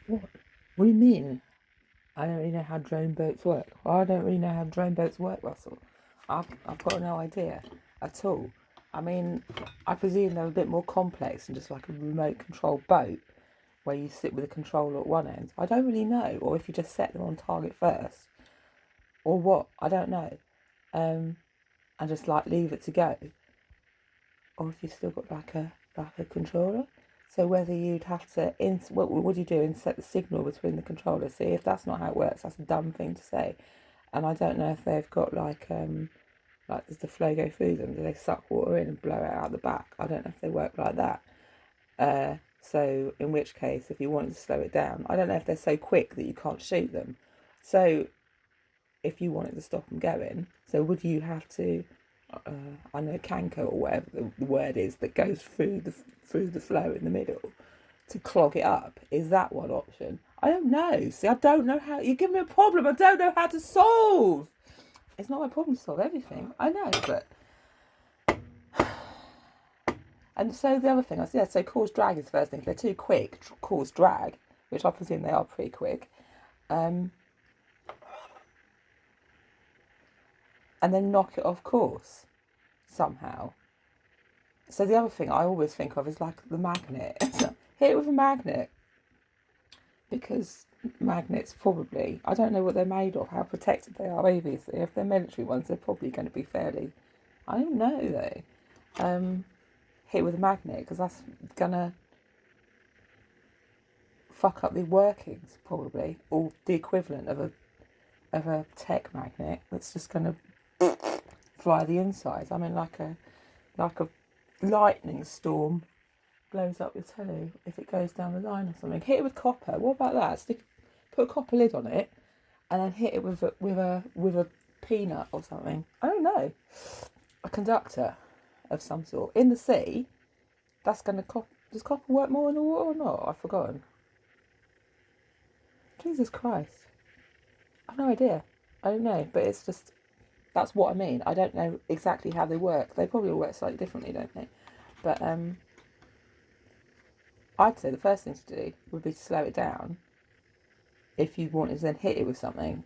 What? What do you mean? I don't really know how drone boats work. Well, I don't really know how drone boats work, Russell. I've got no idea at all. I mean, I presume they're a bit more complex than just like a remote control boat where you sit with a controller at one end. I don't really know, or if you just set them on target first, or what. I don't know. And just like leave it to go, or if you've still got like a controller. So whether you'd have to what would you do? Inset the signal between the controllers. See, if that's not how it works, that's a dumb thing to say. And I don't know if they've got like does the flow go through them? Do they suck water in and blow it out the back? I don't know if they work like that. So in which case, if you wanted to slow it down, I don't know if they're so quick that you can't shoot them. So if you wanted to stop them going, so would you have to? I know canker or whatever the word is that goes through the flow in the middle to clog it up. Is that one option? I don't know. See, I don't know how. You give me a problem. I don't know how to solve. It's not my problem to solve everything. I know, but and so the other thing, I said, so cause drag is the first thing. If they're too quick, cause drag, which I presume they are pretty quick. Um, and then knock it off course somehow. So the other thing I always think of is like the magnet. Hit it with a magnet because magnets probably, I don't know what they're made of, how protected they are. Obviously, if they're military ones, they're probably going to be fairly. I don't know though. Hit it with a magnet because that's gonna fuck up the workings probably, or the equivalent of a tech magnet that's just gonna fry the insides. I mean, like a lightning storm blows up your telly if it goes down the line or something. Hit it with copper. What about that? Put a copper lid on it, and then hit it with a peanut or something. I don't know. A conductor of some sort in the sea. That's gonna does copper work more in the water or not? I've forgotten. Jesus Christ. I've no idea. I don't know, but it's just that's what I mean. I don't know exactly how they work. They probably all work slightly differently, don't they? But I'd say the first thing to do would be to slow it down. If you wanted to then hit it with something,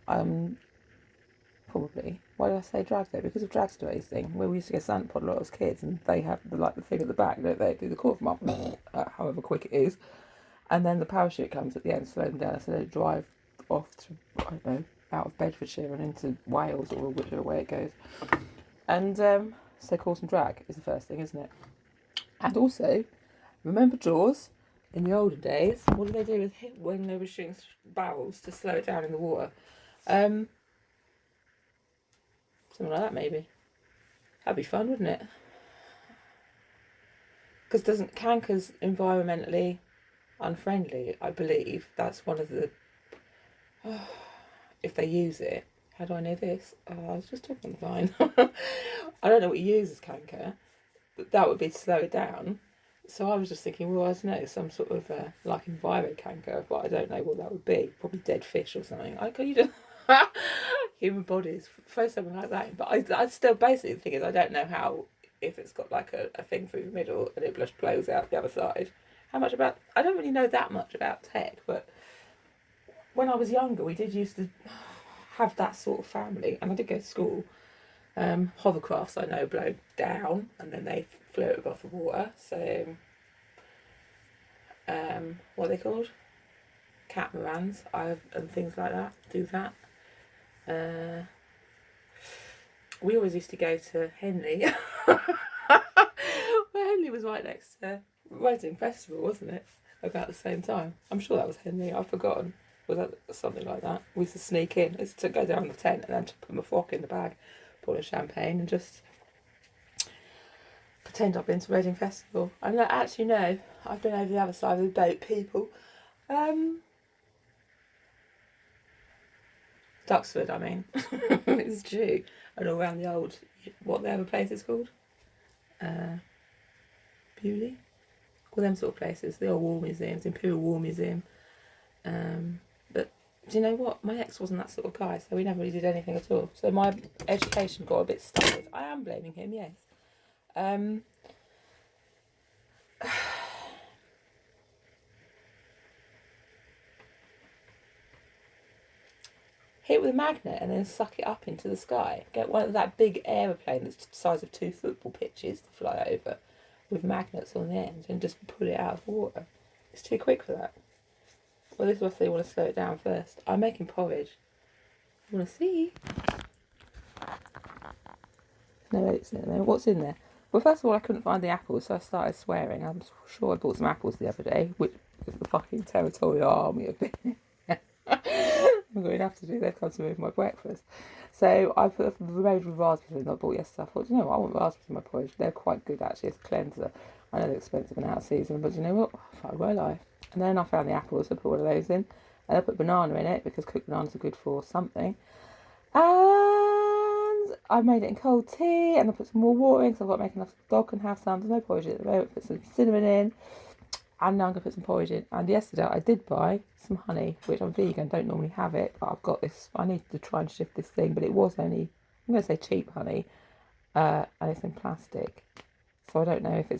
probably. Why did I say drag though? Because of Dragsters thing, where we used to get Santa Pod a lot as kids, and they have the thing at the back, don't they? Do the quarter mark, however quick it is, and then the parachute comes at the end, slow them down, so they drive off to I don't know out of Bedfordshire and into Wales or whichever way it goes. And so cause and drag is the first thing, isn't it? And also, remember Jaws? In the olden days, what did they do with him when they were shooting barrels to slow it down in the water? Um, Something like that, maybe. That'd be fun, wouldn't it? Because doesn't canker's environmentally unfriendly? I believe that's one of the. If they use it, how do I know this? I was just talking on the phone. I don't know what you use as canker, but that would be to slow it down. So I was just thinking, well, I don't know, some sort of like enviro canker, but I don't know what that would be. Probably dead fish or something. I could you just human bodies throw something like that. But I still basically the thing is I don't know how if it's got like a thing through the middle and it just blows out the other side. How much about I don't really know that much about tech, but when I was younger, we did used to have that sort of family, and I did go to school. Hovercrafts I know blow down and then they float above the water. So, what are they called? Catamarans and things like that do that. Uh, we always used to go to Henley. Well, Henley was right next to Reading Festival, wasn't it? About the same time. I'm sure that was Henley. I've forgotten. Was that something like that? We used to sneak in. I used to go down the tent and then to put my frock in the bag, pour a champagne, and just pretend I've been to Reading Festival. I'm like, actually, no. I've been over the other side of the boat, people. Duxford, I mean. It's true. And all around the old, what the other place is called? Bewley? All them sort of places. The old war museums, Imperial War Museum. But do you know what? My ex wasn't that sort of guy, so we never really did anything at all. So my education got a bit stuttered. I am blaming him, yes. hit it with a magnet and then suck it up into the sky. Get one of that big aeroplane that's the size of 2 football pitches to fly over with magnets on the end and just pull it out of the water. It's too quick for that. Well, this is what they want to slow it down first. I'm making porridge. You want to see? No oats in there. What's in there? Well, first of all, I couldn't find the apples, so I started swearing. I'm sure I bought some apples the other day, which is the fucking territorial army of being. I'm going to have to do. They've come to move my breakfast. So I put the road with raspberries that I bought yesterday. I thought, you know what, I want raspberries in my porridge. They're quite good actually. It's a cleanser. I know they're expensive and out of season, but you know what? Fuck, won't I? And then I found the apples. So I put one of those in, and I put banana in it because cooked bananas are good for something. And I made it in cold tea, and I put some more water in because I've got to make enough so the dog can have some. There's no porridge at the moment. Put some cinnamon in. And now I'm going to put some porridge in. And yesterday I did buy some honey, which I'm vegan, don't normally have it. But I've got this, I need to try and shift this thing. But it was only, I'm going to say cheap honey. And it's in plastic. So I don't know if it's